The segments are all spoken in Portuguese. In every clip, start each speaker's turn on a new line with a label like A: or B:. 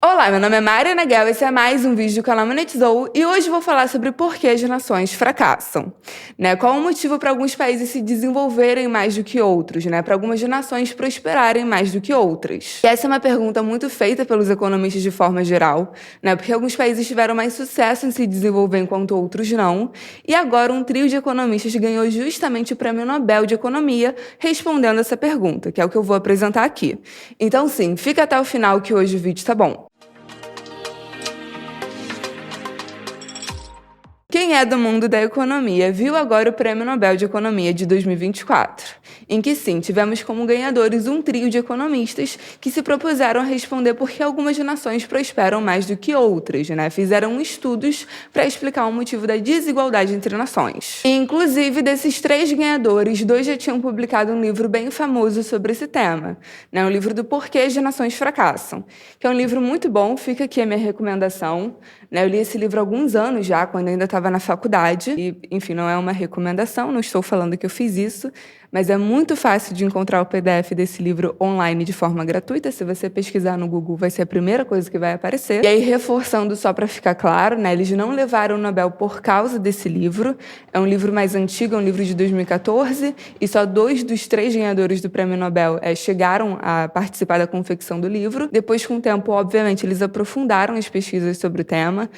A: Olá, meu nome é Mariana Guel, esse é mais um vídeo do canal Monetizou e hoje vou falar sobre por que as nações fracassam. Qual o motivo para alguns países se desenvolverem mais do que outros, para algumas nações prosperarem mais do que outras? E essa é uma pergunta muito feita pelos economistas de forma geral, porque alguns países tiveram mais sucesso em se desenvolver enquanto outros não, e agora um trio de economistas ganhou justamente o Prêmio Nobel de Economia respondendo essa pergunta, que é o que eu vou apresentar aqui. Então sim, fica até o final que hoje o vídeo tá bom. Quem é do mundo da economia viu agora o Prêmio Nobel de Economia de 2024, em que sim, tivemos como ganhadores um trio de economistas que se propuseram a responder por que algumas nações prosperam mais do que outras, Fizeram estudos para explicar o motivo da desigualdade entre nações. E, inclusive, desses três ganhadores, dois já tinham publicado um livro bem famoso sobre esse tema, o livro do Porquê as Nações Fracassam, que é um livro muito bom, fica aqui a minha recomendação. Eu li esse livro há alguns anos já, quando ainda estava na faculdade, e, enfim, não é uma recomendação, não estou falando que eu fiz isso, mas é muito fácil de encontrar o PDF desse livro online de forma gratuita. Se você pesquisar no Google, vai ser a primeira coisa que vai aparecer. E aí, reforçando só para ficar claro, eles não levaram o Nobel por causa desse livro. É um livro mais antigo, é um livro de 2014, e só 2 dos 3 ganhadores do Prêmio Nobel chegaram a participar da confecção do livro. Depois, com o tempo, obviamente, eles aprofundaram as pesquisas sobre o tema.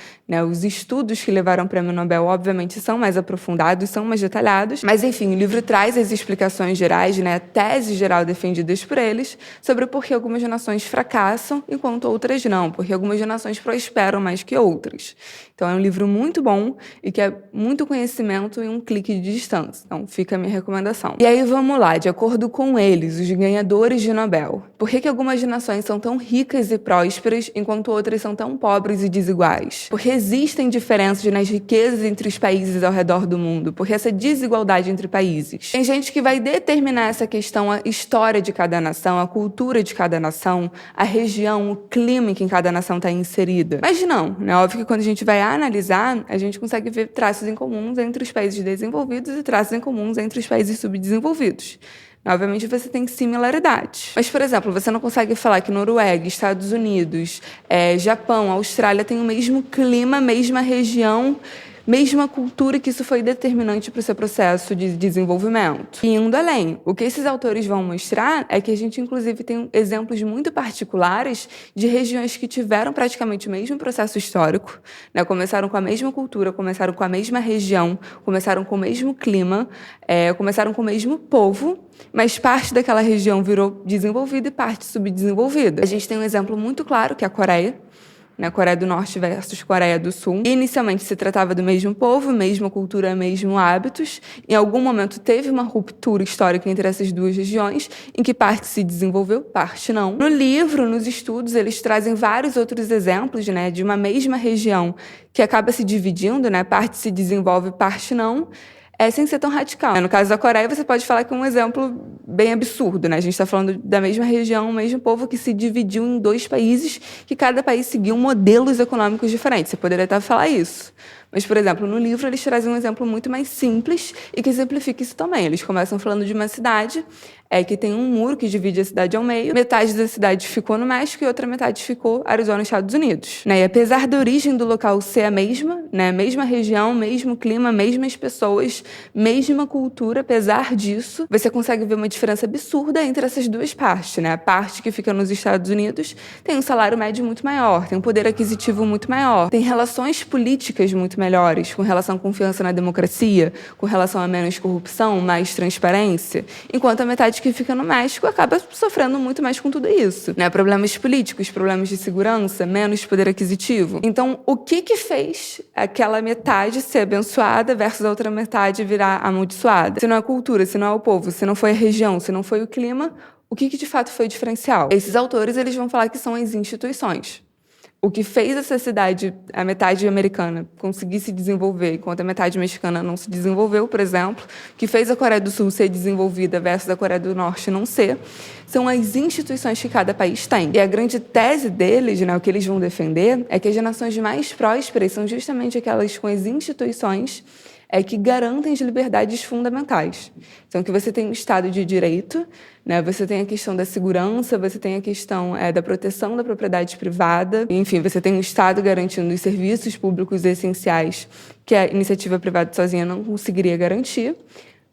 A: Os estudos que levaram o Prêmio Nobel, obviamente, são mais aprofundados, são mais detalhados. Mas, enfim, o livro traz as explicações gerais, a tese geral defendidas por eles, sobre por que algumas nações fracassam enquanto outras não, porque algumas nações prosperam mais que outras. Então, é um livro muito bom e que é muito conhecimento em um clique de distância. Então, fica a minha recomendação. E aí, vamos lá, de acordo com eles, os ganhadores de Nobel. Por que algumas nações são tão ricas e prósperas enquanto outras são tão pobres e desiguais? Porque existem diferenças nas riquezas entre os países ao redor do mundo, porque essa desigualdade entre países. Tem gente que vai determinar essa questão, a história de cada nação, a cultura de cada nação, a região, o clima em que cada nação está inserida. Mas não, Óbvio que quando a gente vai analisar, a gente consegue ver traços em comuns entre os países desenvolvidos e traços em comuns entre os países subdesenvolvidos. Obviamente, você tem similaridades. Mas, por exemplo, você não consegue falar que Noruega, Estados Unidos, Japão, Austrália têm o mesmo clima, mesma região, mesma cultura, que isso foi determinante para o seu processo de desenvolvimento. E indo além, o que esses autores vão mostrar é que a gente, inclusive, tem exemplos muito particulares de regiões que tiveram praticamente o mesmo processo histórico, Começaram com a mesma cultura, começaram com a mesma região, começaram com o mesmo clima, começaram com o mesmo povo, mas parte daquela região virou desenvolvida e parte subdesenvolvida. A gente tem um exemplo muito claro, que é a Coreia, Coreia do Norte versus Coreia do Sul. Inicialmente se tratava do mesmo povo, mesma cultura, mesmos hábitos. Em algum momento teve uma ruptura histórica entre essas duas regiões, em que parte se desenvolveu, parte não. No livro, nos estudos, eles trazem vários outros exemplos, de uma mesma região que acaba se dividindo, parte se desenvolve, parte não, sem ser tão radical. No caso da Coreia, você pode falar que é um exemplo bem absurdo, A gente está falando da mesma região, o mesmo povo que se dividiu em 2 países, que cada país seguiu modelos econômicos diferentes. Você poderia até falar isso. Mas, por exemplo, no livro eles trazem um exemplo muito mais simples e que exemplifica isso também. Eles começam falando de uma cidade que tem um muro que divide a cidade ao meio. Metade da cidade ficou no México e outra metade ficou Arizona, Estados Unidos. E apesar da origem do local ser a mesma, mesma região, mesmo clima, mesmas pessoas, mesma cultura, apesar disso, você consegue ver uma diferença absurda entre essas duas partes. A parte que fica nos Estados Unidos tem um salário médio muito maior, tem um poder aquisitivo muito maior, tem relações políticas muito melhores, com relação à confiança na democracia, com relação a menos corrupção, mais transparência, enquanto a metade que fica no México acaba sofrendo muito mais com tudo isso. Problemas políticos, problemas de segurança, menos poder aquisitivo. Então, o que fez aquela metade ser abençoada versus a outra metade virar amaldiçoada? Se não é a cultura, se não é o povo, se não foi a região, se não foi o clima, o que de fato foi diferencial? Esses autores eles vão falar que são as instituições. O que fez essa cidade, a metade americana, conseguir se desenvolver, enquanto a metade mexicana não se desenvolveu, por exemplo, o que fez a Coreia do Sul ser desenvolvida versus a Coreia do Norte não ser, são as instituições que cada país tem. E a grande tese deles, o que eles vão defender, é que as nações mais prósperas são justamente aquelas com as instituições é que garantem as liberdades fundamentais. Então, que você tem o Estado de Direito, né? Você tem a questão da segurança, você tem a questão da proteção da propriedade privada, enfim, você tem o Estado garantindo os serviços públicos essenciais que a iniciativa privada sozinha não conseguiria garantir,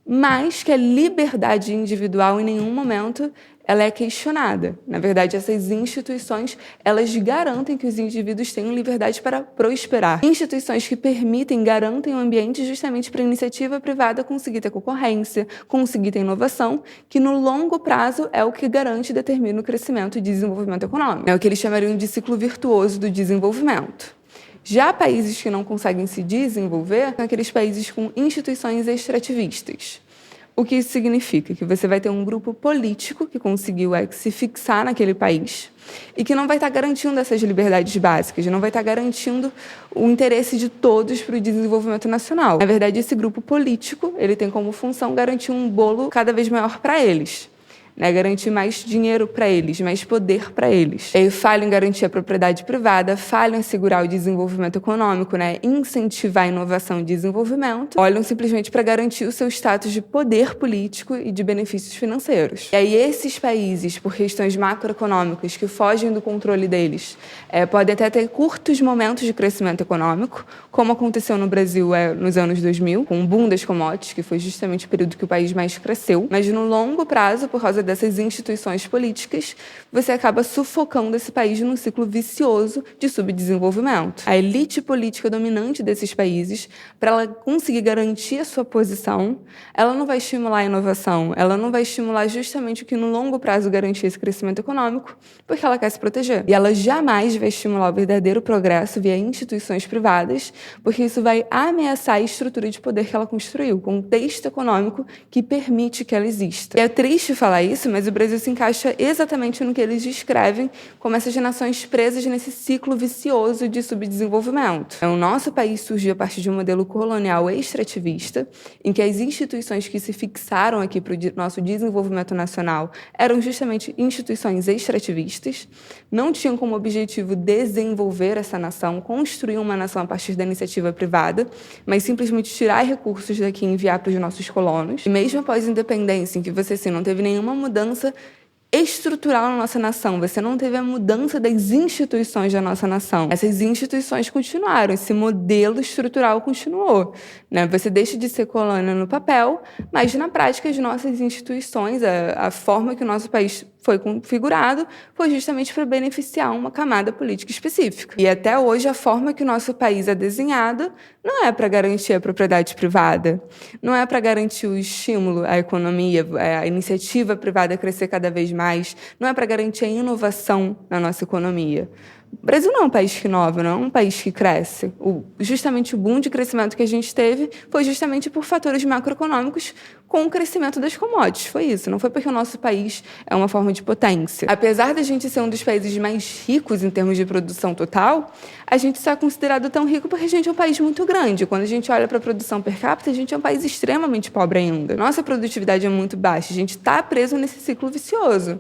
A: mas que a liberdade individual em nenhum momento ela é questionada. Na verdade, essas instituições, elas garantem que os indivíduos tenham liberdade para prosperar. Instituições que permitem, garantem o ambiente justamente para a iniciativa privada conseguir ter concorrência, conseguir ter inovação, que no longo prazo é o que garante e determina o crescimento e desenvolvimento econômico. É o que eles chamariam de ciclo virtuoso do desenvolvimento. Já países que não conseguem se desenvolver são aqueles países com instituições extrativistas. O que isso significa? Que você vai ter um grupo político que conseguiu se fixar naquele país e que não vai estar garantindo essas liberdades básicas, não vai estar garantindo o interesse de todos para o desenvolvimento nacional. Na verdade, esse grupo político ele tem como função garantir um bolo cada vez maior para eles. Garantir mais dinheiro para eles, mais poder para eles. Falham em garantir a propriedade privada, falham em assegurar o desenvolvimento econômico, incentivar a inovação e desenvolvimento, olham simplesmente para garantir o seu status de poder político e de benefícios financeiros. E aí esses países, por questões macroeconômicas que fogem do controle deles, podem até ter curtos momentos de crescimento econômico, como aconteceu no Brasil nos anos 2000, com o boom das commodities, que foi justamente o período que o país mais cresceu, mas no longo prazo, por causa dessas instituições políticas, você acaba sufocando esse país num ciclo vicioso de subdesenvolvimento. A elite política dominante desses países, para ela conseguir garantir a sua posição, ela não vai estimular a inovação, ela não vai estimular justamente o que no longo prazo garantir esse crescimento econômico, porque ela quer se proteger. E ela jamais vai estimular o verdadeiro progresso via instituições privadas, porque isso vai ameaçar a estrutura de poder que ela construiu, o contexto econômico que permite que ela exista. E é triste falar isso, mas o Brasil se encaixa exatamente no que eles descrevem como essas nações presas nesse ciclo vicioso de subdesenvolvimento. O nosso país surgiu a partir de um modelo colonial extrativista, em que as instituições que se fixaram aqui para o nosso desenvolvimento nacional eram justamente instituições extrativistas, não tinham como objetivo desenvolver essa nação, construir uma nação a partir da iniciativa privada, mas simplesmente tirar recursos daqui e enviar para os nossos colonos. E mesmo após a independência, em que você não teve nenhuma mudança estrutural na nossa nação, você não teve a mudança das instituições da nossa nação. Essas instituições continuaram, esse modelo estrutural continuou. Você deixa de ser colônia no papel, mas na prática as nossas instituições, a forma que o nosso país foi configurado, foi justamente para beneficiar uma camada política específica. E até hoje a forma que o nosso país é desenhado não é para garantir a propriedade privada, não é para garantir o estímulo à economia, a iniciativa privada crescer cada vez mais, não é para garantir a inovação na nossa economia. O Brasil não é um país que inova, não é um país que cresce. Justamente o boom de crescimento que a gente teve foi justamente por fatores macroeconômicos com o crescimento das commodities. Foi isso, não foi porque o nosso país é uma forma de potência. Apesar da gente ser um dos países mais ricos em termos de produção total, a gente só é considerado tão rico porque a gente é um país muito grande. Quando a gente olha para a produção per capita, a gente é um país extremamente pobre ainda. Nossa produtividade é muito baixa, a gente está preso nesse ciclo vicioso.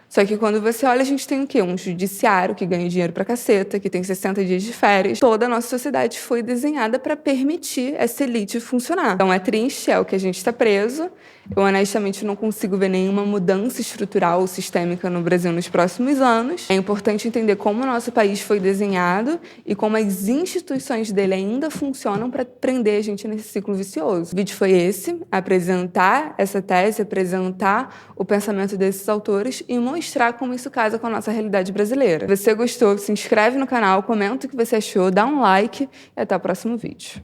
A: Só que quando você olha, a gente tem o quê? Um judiciário que ganha dinheiro pra caceta, que tem 60 dias de férias. Toda a nossa sociedade foi desenhada para permitir essa elite funcionar. Então é triste, é o que a gente está preso. Eu honestamente não consigo ver nenhuma mudança estrutural ou sistêmica no Brasil nos próximos anos. É importante entender como o nosso país foi desenhado e como as instituições dele ainda funcionam para prender a gente nesse ciclo vicioso. O vídeo foi esse, apresentar essa tese, apresentar o pensamento desses autores e mostrar como isso casa com a nossa realidade brasileira. Se você gostou, se inscreve no canal, comenta o que você achou, dá um like e até o próximo vídeo.